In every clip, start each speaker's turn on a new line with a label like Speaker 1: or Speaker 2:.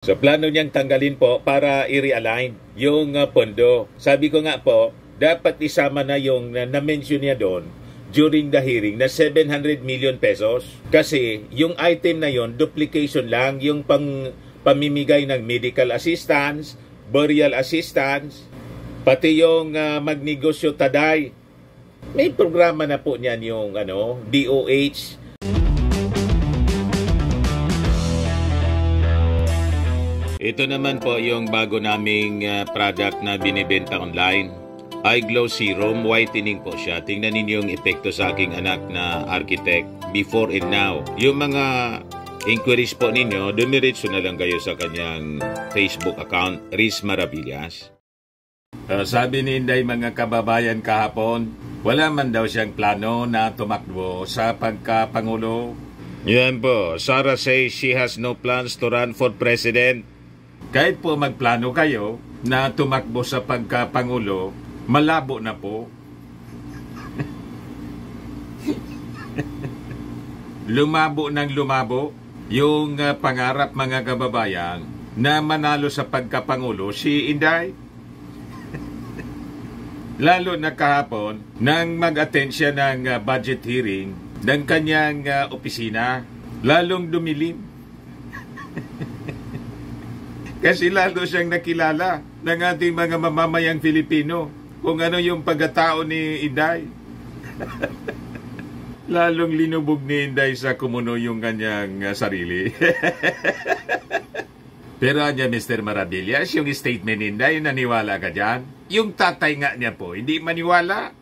Speaker 1: So plano niyang tanggalin po para i-realign yung pondo. Sabi ko nga po, dapat isama na yung na-mention niya doon during the hearing na 700 million pesos. Kasi yung item na yon duplication lang, yung pamimigay ng medical assistance, burial assistance, pati yung magnegosyo taday. May programa na po niyan yung DOH. Ito naman po yung bago naming product na binibenta online. iGlow Serum, whitening po siya. Tingnan ninyo yung epekto sa aking anak na architect before and now. Yung mga inquiries po ninyo, dumiretso na lang kayo sa kanyang Facebook account, Riz Maravillas. Sabi ni Inday mga kababayan kahapon, wala man daw siyang plano na tumakbo sa pagkapangulo. Yan po, Sarah says she has no plans to run for president. Kahit po magplano kayo na tumakbo sa pagkapangulo, malabo na po. Lumabo ng lumabo yung pangarap mga kababayan na manalo sa pagkapangulo si Inday. Lalo na kahapon nang mag-attend siya ng budget hearing ng kanyang opisina, lalong dumilim. Kasi lalo siyang nakilala ng ating mga mamamayang Filipino kung ano yung pagkatao ni Inday. Lalong linubog ni Inday sa kumuno yung kanyang sarili. Pero anya Mr. Maravillas, yung statement ni Inday, naniwala ka dyan? Yung tatay nga niya po, hindi maniwala.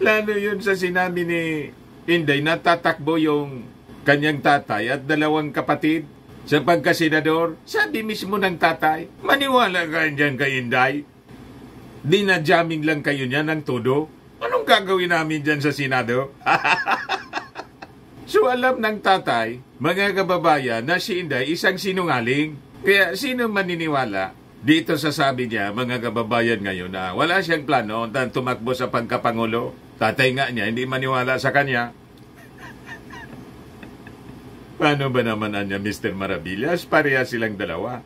Speaker 1: Lalo yun sa sinabi ni Inday, natatakbo yung kanyang tatay at dalawang kapatid sa pagkasenador. Sabi mismo ng tatay, maniwala ka dyan kay Inday. Dinadjamming lang kayo niya ng todo. Anong gagawin namin dyan sa Senado? So alam ng tatay, mga kababayan, na si Inday isang sinungaling. Kaya sino maniniwala dito sa sabi niya, mga kababayan ngayon, na wala siyang plano na tumakbo sa pagkapangulo? Tatay nga niya, hindi maniwala sa kanya. Paano ba naman anya, Mr. Maravillas? Pareha silang dalawa.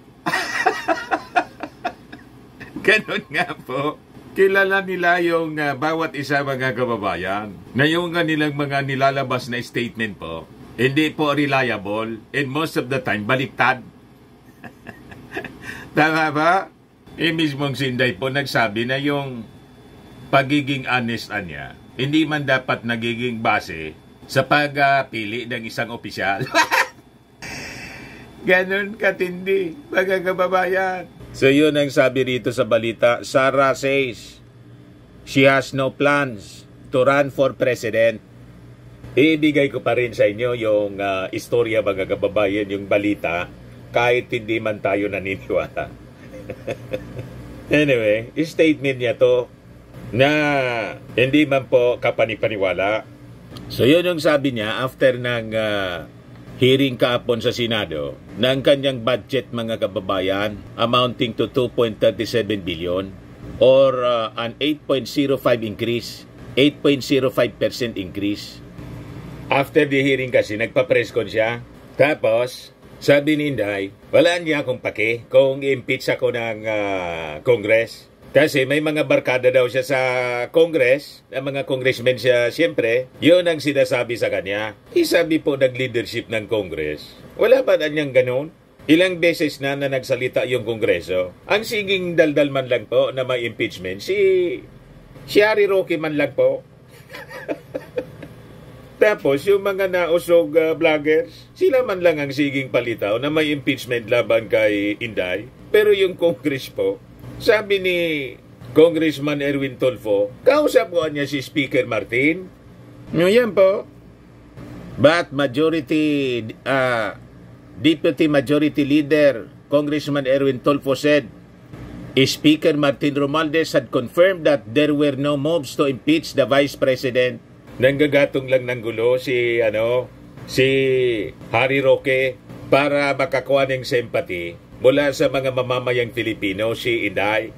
Speaker 1: Ganon nga po. Kilala nila yung bawat isa mga kababayan na yung kanilang mga nilalabas na statement po, hindi po reliable and most of the time baliktad. Tama ba? Mismong si Inday po nagsabi na yung pagiging honest niya, hindi man dapat nagiging base sa pagpili ng isang opisyal. Ganon katindi, mga kababayan. So yun ang sabi rito sa balita. Sarah says she has no plans to run for president. Ibigay ko pa rin sa inyo yung istorya, mga kababayan, yung balita, kahit hindi man tayo naniniwala. Anyway, statement niya to na hindi man po kapanipaniwala. So yun yung sabi niya after ng hearing kahapon sa Senado ng kanyang budget, mga kababayan, amounting to 2.37 billion or an 8.05 increase, 8.05% increase. After the hearing kasi, nagpa-press con siya. Tapos, sabi ni Inday, wala niya akong pake kung impeach ako ng Congress. Kasi may mga barkada daw siya sa Congress, ang mga congressmen siya, siyempre, yun ang sinasabi sa kanya. Isabi po nag-leadership ng Congress. Wala ba na niyang ganun? Ilang beses na nagsalita yung Kongreso. Ang siging daldal man lang po na may impeachment, si Harry Roque man lang po. Tapos yung mga nausog vloggers, sila man lang ang siging palitaw na may impeachment laban kay Inday. Pero yung Congress po, sabi ni Congressman Erwin Tulfo, kausap ko niya si Speaker Martin. Yan po. But Deputy Majority Leader Congressman Erwin Tulfo said, Speaker Martin Romualdez had confirmed that there were no moves to impeach the Vice President. Nanggagatong lang ng gulo si Harry Roque para makakuha ng sympathy mula sa mga mamamayang Filipino, si Inday.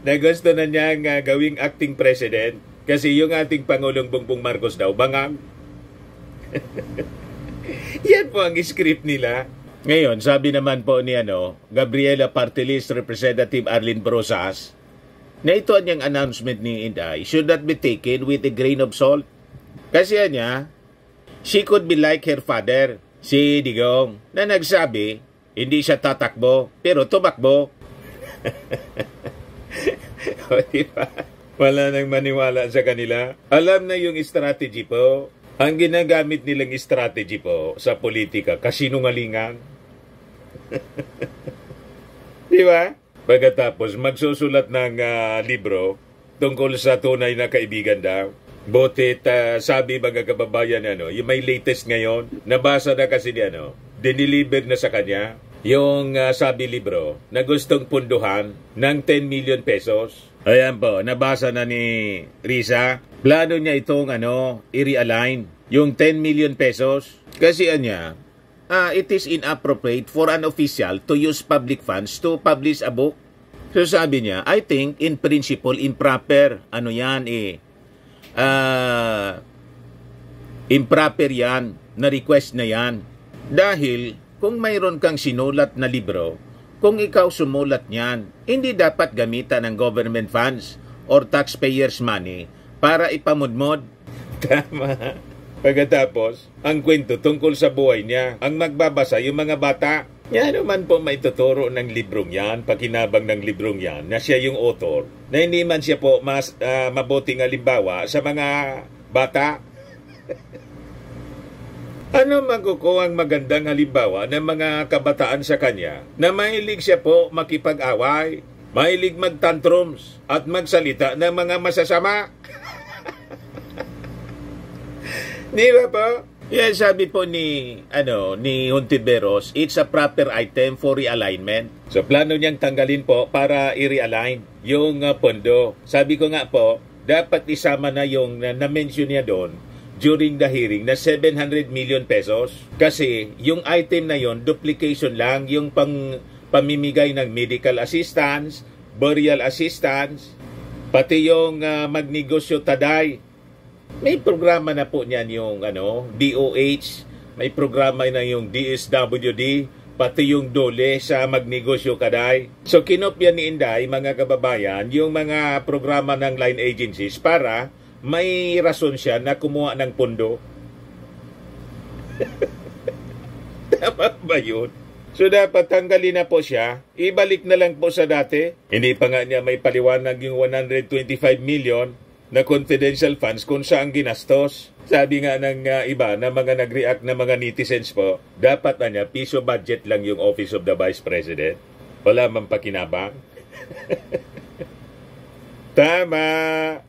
Speaker 1: Na gusto na niyang gawing acting president kasi yung ating Pangulong Bongbong Marcos daw bangang. Yan po ang script nila. Ngayon, sabi naman po ni Gabriela Partelis, Representative Arlene Brosas, na ito ang announcement ni Inday should not be taken with a grain of salt. Kasi niya, she could be like her father, si Digong, na nagsabi, hindi siya tatakbo, pero tumakbo. O, diba? Wala nang maniwala sa kanila. Alam na yung strategy po. Ang ginagamit nilang strategy po sa politika, kasinungalingan. Diba? Pagkatapos, magsusulat ng libro tungkol sa tunay na kaibigan daw. Butit, sabi mga kababayan, yung may latest ngayon, nabasa na kasi diniliver na sa kanya yung sabi libro na gustong punduhan ng 10 million pesos. Ayan po, nabasa na ni Risa. Plano niya itong i-realign yung 10 million pesos. Kasi it is inappropriate for an official to use public funds to publish a book. So sabi niya, I think in principle improper. Improper yan, na request na yan. Dahil kung mayroon kang sinulat na libro, kung ikaw sumulat niyan, hindi dapat gamitan ng government funds or taxpayers' money para ipamudmod. Tama. Pagkatapos, ang kwento tungkol sa buhay niya, ang magbabasa yung mga bata. Yan naman po may tuturo ng librong yan, pakinabang ng librong yan, na siya yung author, na hindi man siya po mas mabuting halimbawa sa mga bata. Ano magkukuha ang magandang halimbawa ng mga kabataan sa kanya na mahilig siya po makipag-away, mahilig mag-tantrums at magsalita ng mga masasama? Di ba po? Yan sabi po ni Hontiveros, it's a proper item for realignment. So plano niyang tanggalin po para i-realign yung pondo. Sabi ko nga po, dapat isama na yung na-mention niya doon during the hearing na 700 million pesos. Kasi yung item na yon duplication lang, yung pamimigay ng medical assistance, burial assistance, pati yung magnegosyo taday. May programa na po niyan yung DOH, may programa na yung DSWD, pati yung DOLE sa magnegosyo kaday. So kinopya ni Inday, mga kababayan, yung mga programa ng line agencies para may rason siya na kumuha ng pondo. Tama ba yun? So dapat tanggalin na po siya, ibalik na lang po sa dati. Hindi pa nga niya may paliwanag yung 125 million na confidential funds kung saan ginastos. Sabi nga ng iba na mga nag-react na mga netizens po, dapat piso budget lang yung Office of the Vice President. Wala mang pakinabang. Tama.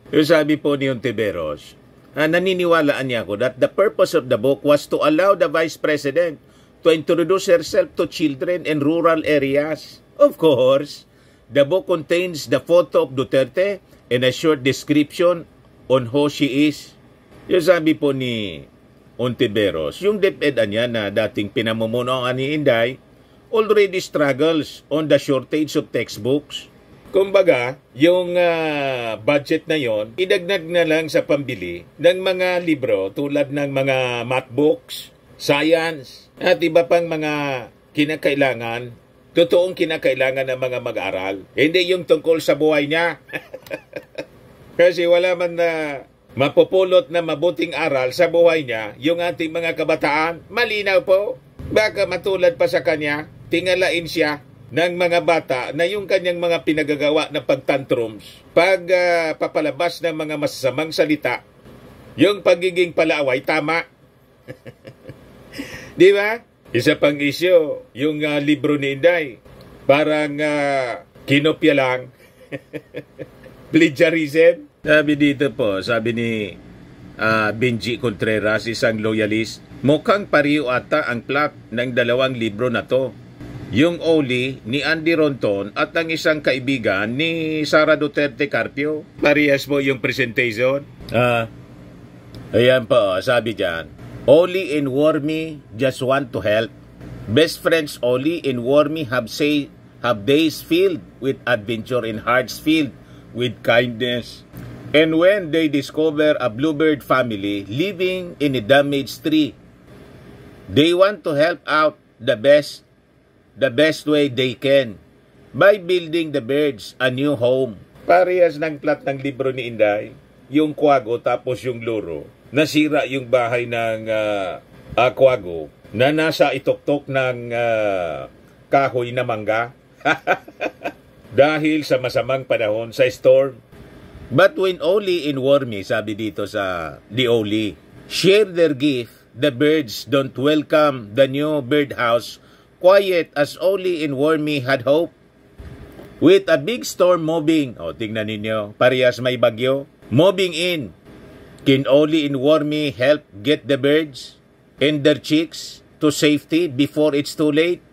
Speaker 1: Yung sabi po ni Hontiveros, naniniwalaan niya ako that the purpose of the book was to allow the Vice President to introduce herself to children in rural areas. Of course, the book contains the photo of Duterte and a short description on who she is. Yung sabi po ni Hontiveros, yung DepEd niya na dating pinamumunuan ni Inday already struggles on the shortage of textbooks. Kumbaga, yung budget na yon, idagdag na lang sa pambili ng mga libro tulad ng mga math books, science, at iba pang mga kinakailangan, totoong kinakailangan ng mga mag-aral. Hindi yung tungkol sa buhay niya. Kasi wala man na mapupulot na mabuting aral sa buhay niya, yung ating mga kabataan, malinaw po. Baka matulad pa sa kanya, tingalain siya ng mga bata na yung kanyang mga pinagagawa na pagtantrums, papalabas ng mga masasamang salita, yung pagiging palaaway, tama. Di ba? Isa pang isyo, yung libro ni Inday, parang kinopya lang. Plagiarism. Sabi dito po, sabi ni Benji Contreras, isang loyalist, mukhang pariyo ata ang plot ng dalawang libro na to. Yung Oli ni Andy Ronton at ang isang kaibigan ni Sara Duterte Carpio. Parehas po yung presentation. Ayan po, sabi dyan. Oli and Wormy just want to help. Best friends Oli and Wormy have days filled with adventure and hearts filled with kindness. And when they discover a bluebird family living in a damaged tree, They want to help out the best way they can by building the birds a new home. Parehas ng plot ng libro ni Inday, yung Quago tapos yung Luro. Nasira yung bahay ng Quago na nasa ituktok ng kahoy na mangga dahil sa masamang panahon sa storm. But when Oli and Wormy, sabi dito sa The Oli, share their gift, the birds don't welcome the new birdhouse quiet as Oli and Wormy had hoped. With a big storm moving, tingnan ninyo, parehas may bagyo, moving in, can Oli and Wormy help get the birds and their chicks to safety before it's too late?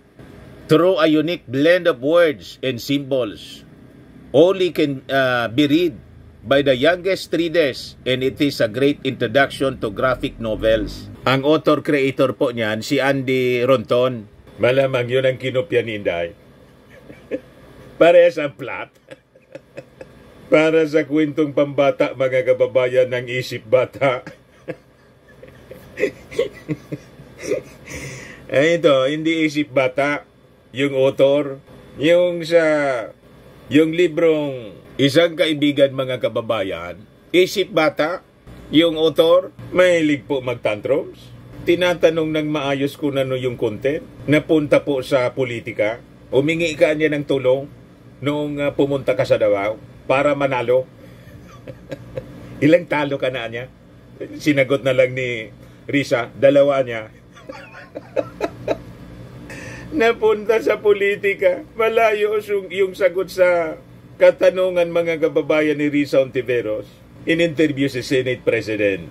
Speaker 1: Through a unique blend of words and symbols, Oli can be read by the youngest readers, and it is a great introduction to graphic novels. Ang author-creator po niyan, si Andy Ronton. Malamang yun ang kinopya ni Inday. Parehas ang plot. Para sa kwentong pambata, mga kababayan ng isip bata. Ito, hindi isip bata. Yung author, yung librong Isang Kaibigan, mga kababayan, isip bata, yung author, mahilig po magtantrums. Tinatanong ng maayos kung ano yung content, napunta po sa politika, humingi ka niya ng tulong noong pumunta ka sa Davao para manalo. Ilang talo ka na niya? Sinagot na lang ni Risa, 2 niya. Napunta sa politika, malayo yung sagot sa katanungan, mga kababayan ni Risa Ontiveros. In-interview si Senate President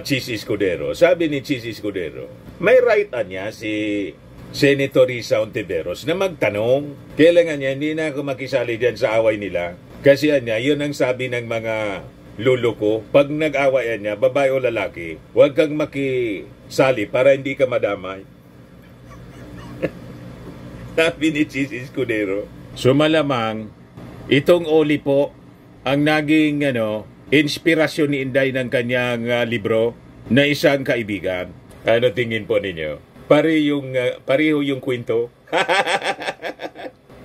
Speaker 1: Chis Escudero. Sabi ni Chis Escudero, may right niya si Senator Risa Ontiveros na magtanong. Kailangan niya, hindi na ako makisali dyan sa away nila. Kasi niya, yun ang sabi ng mga lolo ko. Pag nag-awayan niya, babae o lalaki, huwag kang makisali para hindi ka madamay. Sabi ni Chis Escudero. So malamang, itong Oli po ang naging inspirasyon ni Inday ng kanyang libro na Isang Kaibigan. Ano tingin po ninyo? Pareho yung kwento.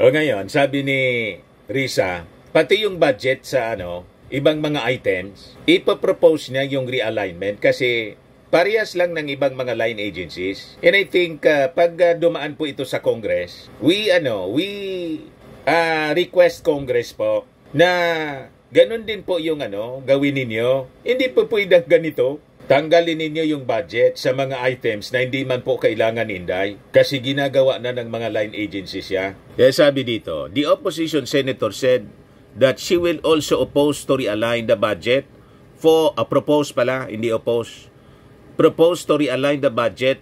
Speaker 1: O ngayon, sabi ni Risa, pati yung budget sa ibang mga items, ipopropose niya yung realignment kasi parehas lang ng ibang mga line agencies. And I think pag dumaan po ito sa Congress, we request Congress po na ganun din po yung gawin ninyo. Hindi po pwedeng ganito. Tanggalin ninyo yung budget sa mga items na hindi man po kailangan ni Inday kasi ginagawa na ng mga line agencies siya. Kaya sabi dito, the opposition senator said that she will also oppose to realign the budget for propose to realign the budget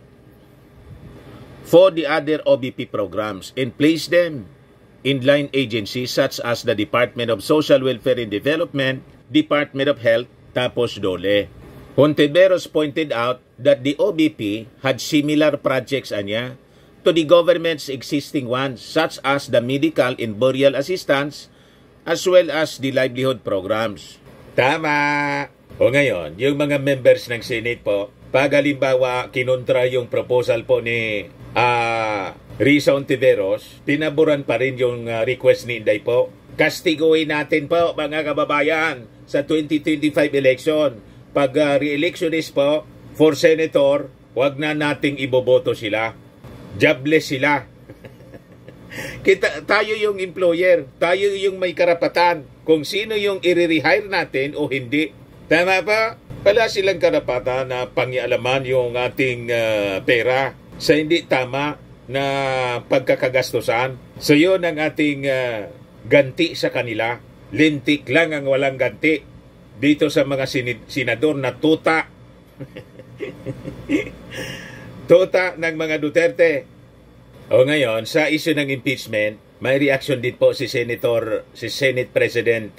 Speaker 1: for the other OBP programs and place them in line agencies such as the Department of Social Welfare and Development, Department of Health, tapos DOLE. Hontiveros pointed out that the OBP had similar projects to the government's existing ones such as the medical and burial assistance as well as the livelihood programs. Tama! O ngayon, yung mga members ng Senate po, pag halimbawa kinontra yung proposal po ni Risa Ontiveros, tinaburan pa rin yung request ni Inday po. Kastiguin natin po, mga kababayan, sa 2025 election. Pag re-electionist po, for senator, wag na nating iboboto sila. Jobless sila. Tayo yung employer, tayo yung may karapatan kung sino yung i-rehire natin o hindi. Tama ba? Wala silang karapatan na pangialaman yung ating pera sa hindi tama na pagkakagastusan. So yun ang ating ganti sa kanila. Lintik lang ang walang ganti dito sa mga senador na tuta. Tuta ng mga Duterte. O ngayon, sa issue ng impeachment, may reaction din po si Senate President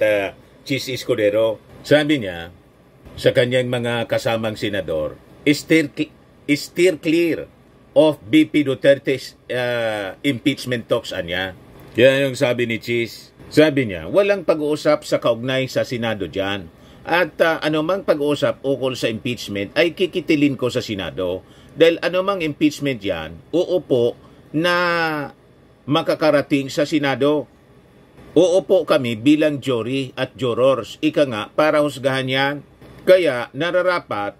Speaker 1: Chis Escudero. Sabi niya, sa kanyang mga kasamang senador, steer clear of BP Duterte's impeachment talks anya. Kaya yung sabi ni Chis, sabi niya, walang pag-uusap sa kaugnay sa Senado dyan. At anumang pag-uusap ukol sa impeachment ay kikitilin ko sa Senado Dahil anumang impeachment yan, uupo na makakarating sa Senado. Uupo kami bilang jury at jurors. Ika nga, para husgahan yan. Kaya marapat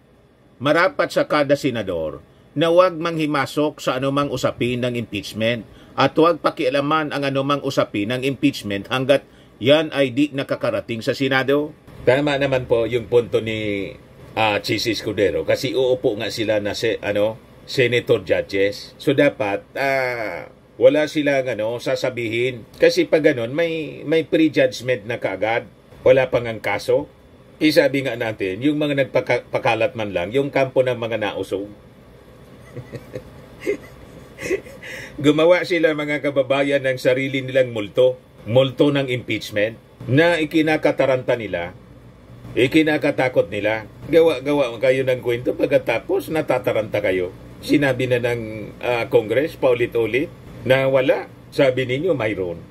Speaker 1: sa kada senador na huwag manghimasok sa anumang usapin ng impeachment at huwag pakialaman ang anumang usapin ng impeachment hanggat yan ay di nakakarating sa Senado. Tama naman po yung punto ni Chis Escudero kasi uupo nga sila na senator judges. So dapat wala silang sasabihin. Kasi pag ganun, may prejudgment na kaagad. Wala pang ang kaso. Isabi nga natin, yung mga nagpakalat man lang, yung kampo ng mga nausog. Gumawa sila mga kababayan ng sarili nilang multo ng impeachment na ikinakataranta nila, ikinakatakot nila. Gawa kayo ng kwento pagkatapos natataranta kayo. Sinabi na ng Congress paulit-ulit na wala. Sabi ninyo mayroon.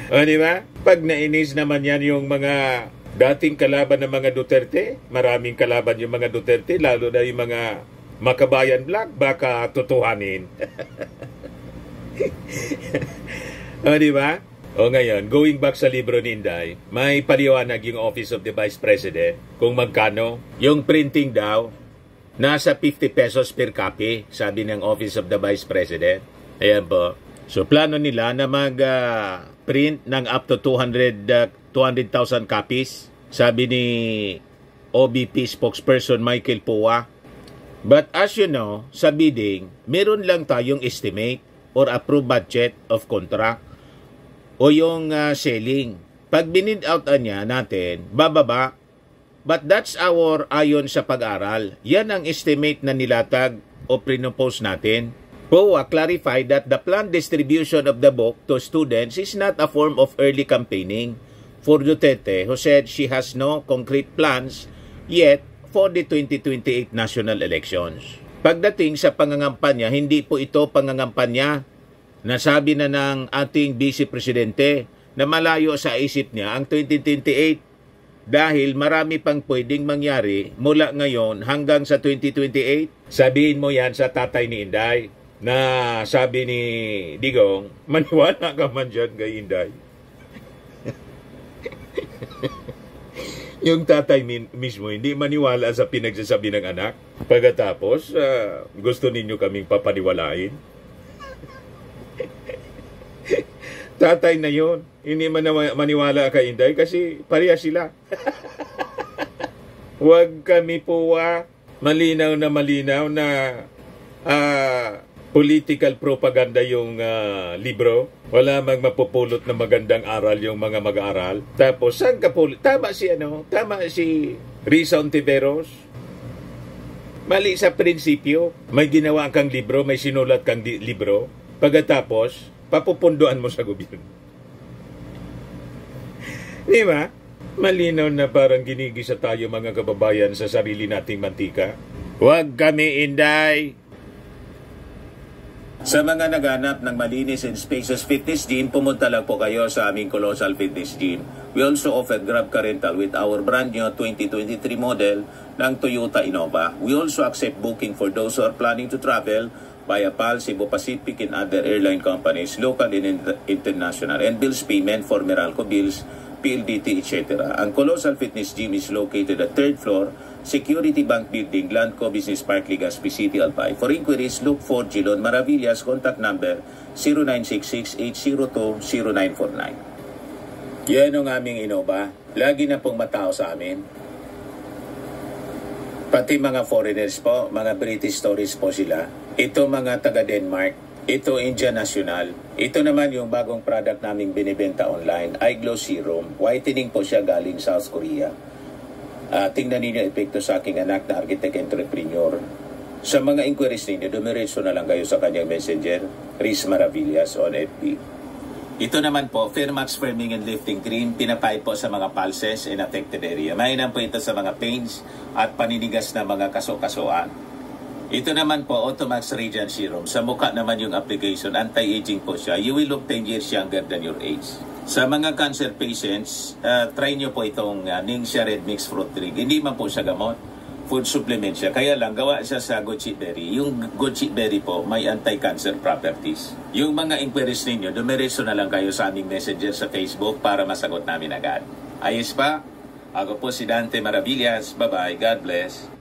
Speaker 1: O diba? Pag nainis naman yan yung mga dating kalaban ng mga Duterte, maraming kalaban yung mga Duterte, lalo na yung mga Makabayan Black, baka tutuhanin. O diba? O ngayon, going back sa libro ni Inday, may paliwanag yung Office of the Vice President kung magkano. Yung printing daw, nasa 50 pesos per copy, sabi ng Office of the Vice President. Ayan po. So, plano nila na mag-print ng up to 200,000 copies, sabi ni OBP spokesperson Michael Pua. But as you know, sa bidding, meron lang tayong estimate or approved budget of contract o yung selling. Pag binid out niya natin, bababa. But that's our ayon sa pag-aral. Yan ang estimate na nilatag o prinopose natin. POA clarified that the planned distribution of the book to students is not a form of early campaigning for Duterte, who said she has no concrete plans yet for the 2028 national elections. Pagdating sa pangangampanya, hindi po ito pangangampanya. Nasabi na ng ating Vice Presidente na malayo sa isip niya ang 2028 dahil marami pang pwedeng mangyari mula ngayon hanggang sa 2028. Sabihin mo yan sa tatay ni Inday na sabi ni Digong, maniwala ka man dyan kay Inday. Yung tatay mismo hindi maniwala sa pinagsasabi ng anak. Pagkatapos, gusto ninyo kaming papaniwalain. Tatay na yon, hindi maniwala kay Inday kasi pareha sila. Huwag kami po malinaw na political propaganda yung libro. Wala mang mapupulot na magandang aral yung mga mag-aaral. Tapos, saan ka po? Tama si Risa Ontiveros. Mali sa prinsipyo. May ginawa kang libro, may sinulat kang libro. Pagkatapos, papupunduan mo sa gobyerno. Di ba? Malinaw na parang ginigisa tayo mga kababayan sa sarili nating mantika. Huwag kami, Inday! Sa mga naghanap ng malinis and spacious fitness gym, pumunta lang po kayo sa aming Colossal Fitness Gym. We also offer Grab Car Rental with our brand new 2023 model ng Toyota Innova. We also accept booking for those who are planning to travel via PAL, Cebu Pacific, and other airline companies, local and international, and bills payment for Meralco Bills, PLDT, etc. Ang Colossal Fitness Gym is located at 3rd floor, Security Bank Building, Landco Business Park, Legazpi City, Albay. For inquiries, look for Gilon Maravillas, contact number 0966-802-0949. Yan ang aming Innova. Lagi na pong matao sa amin. Pati mga foreigners po, mga British tourists po sila. Ito mga taga Denmark. Ito India National. Ito naman yung bagong product naming binibenta online, iGlow Serum. Whitening po siya galing South Korea. Tingnan ninyo epekto sa aking anak na architect entrepreneur. Sa mga inquiries ninyo, dumiretso na lang kayo sa kanyang messenger, Riz Maravillas on FB. Ito naman po, Fairmax Firming and Lifting Cream, pinapay po sa mga pulses and affected area. Mainam po ito sa mga pains at paninigas na mga kaso-kasuan. Ito naman po, Automax Radiant Serum. Sa mukha naman yung application, anti-aging po siya. You will look 10 years younger than your age. Sa mga cancer patients, try nyo po itong Ningxia Red Mix Fruit Drink. Hindi man po siya gamot. food supplement siya. Kaya lang, gawa siya sa goji berry. Yung goji berry po, may anti-cancer properties. Yung mga inquiries ninyo, dumiretso na lang kayo sa aming messenger sa Facebook para masagot namin agad. Ayos pa? Ako po si Dante Maravillas. Bye-bye. God bless.